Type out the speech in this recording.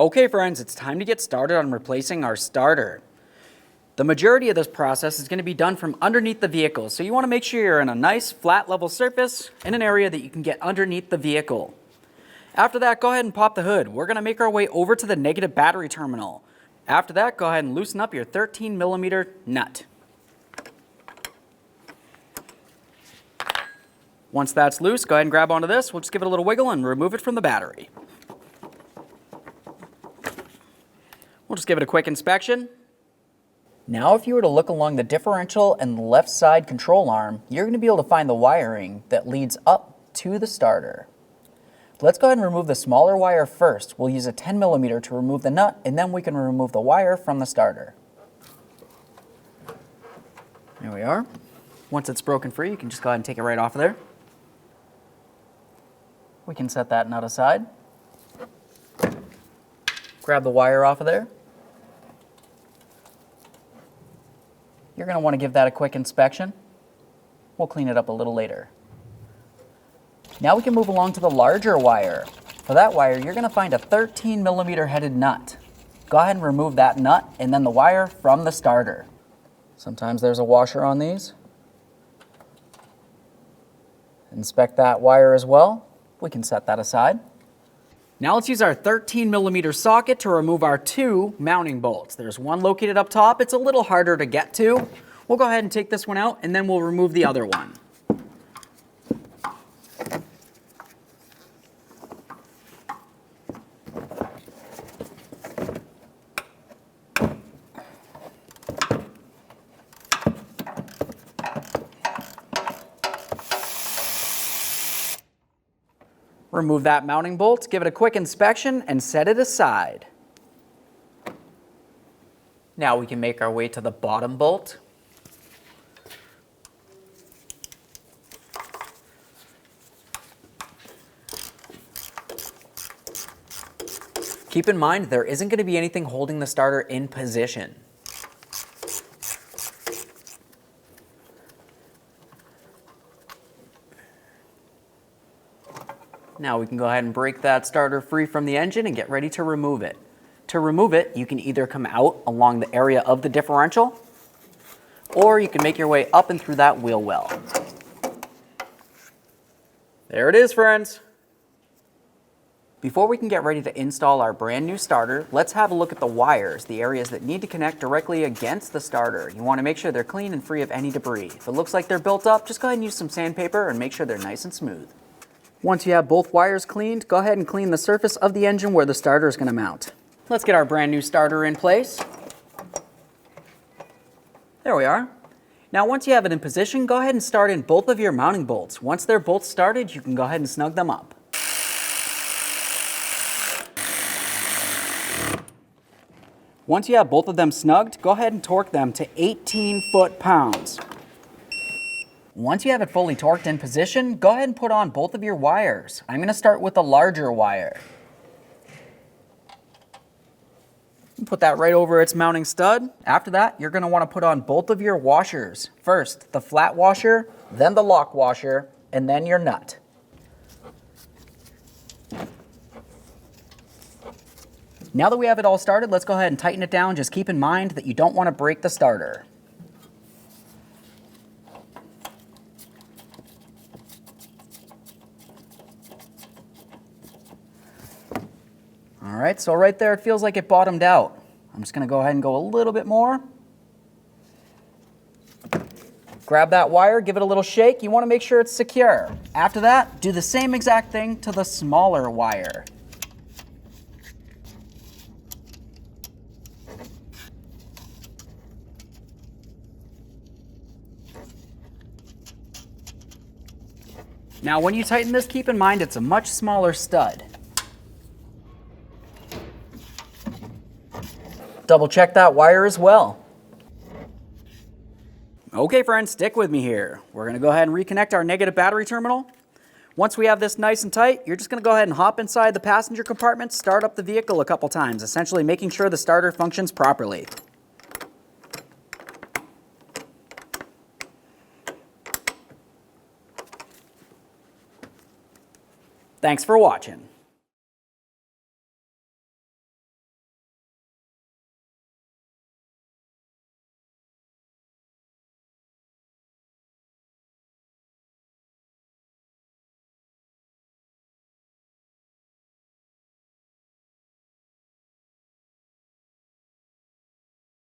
Okay friends, it's time to get started on replacing our starter. The majority of this process is going to be done from underneath the vehicle, so you want to make sure you're in a nice flat level surface in an area that you can get underneath the vehicle. After that, go ahead and pop the hood. We're going to make our way over to the negative battery terminal. After that, go ahead and loosen up your 13mm nut. Once that's loose, go ahead and grab onto this. We'll just give it a little wiggle and remove it from the battery. We'll just give it a quick inspection. Now if you were to look along the differential and the left side control arm, you're going to be able to find the wiring that leads up to the starter. Let's go ahead and remove the smaller wire first. We'll use a 10mm to remove the nut, and then we can remove the wire from the starter. There we are. Once it's broken free, you can just go ahead and take it right off of there. We can set that nut aside. Grab the wire off of there. You're going to want to give that a quick inspection. We'll clean it up a little later. Now we can move along to the larger wire. For that wire, you're going to find a 13mm headed nut. Go ahead and remove that nut and then the wire from the starter. Sometimes there's a washer on these. Inspect that wire as well. We can set that aside. Now let's use our 13mm socket to remove our two mounting bolts. There's one located up top. It's a little harder to get to. We'll go ahead and take this one out and then we'll remove the other one. Remove that mounting bolt, give it a quick inspection, and set it aside. Now we can make our way to the bottom bolt. Keep in mind, there isn't going to be anything holding the starter in position. Now we can go ahead and break that starter free from the engine and get ready to remove it. To remove it, you can either come out along the area of the differential, or you can make your way up and through that wheel well. There it is, friends. Before we can get ready to install our brand new starter, let's have a look at the wires, the areas that need to connect directly against the starter. You want to make sure they're clean and free of any debris. If it looks like they're built up, just go ahead and use some sandpaper and make sure they're nice and smooth. Once you have both wires cleaned, go ahead and clean the surface of the engine where the starter is going to mount. Let's get our brand new starter in place. There we are. Now once you have it in position, go ahead and start in both of your mounting bolts. Once they're both started, you can go ahead and snug them up. Once you have both of them snugged, go ahead and torque them to 18 foot-pounds. Once you have it fully torqued in position, go ahead and put on both of your wires. I'm going to start with the larger wire. Put that right over its mounting stud. After that, you're going to want to put on both of your washers. First, the flat washer, then the lock washer, and then your nut. Now that we have it all started, let's go ahead and tighten it down. Just keep in mind that you don't want to break the starter. All right, so right there it feels like it bottomed out. I'm just going to go ahead and go a little bit more. Grab that wire, give it a little shake. You want to make sure it's secure. After that, do the same exact thing to the smaller wire. Now when you tighten this, keep in mind it's a much smaller stud. Double check that wire as well. Okay friends, stick with me here. We're going to go ahead and reconnect our negative battery terminal. Once we have this nice and tight, you're just going to go ahead and hop inside the passenger compartment, start up the vehicle a couple times, essentially making sure the starter functions properly. Thanks for watching.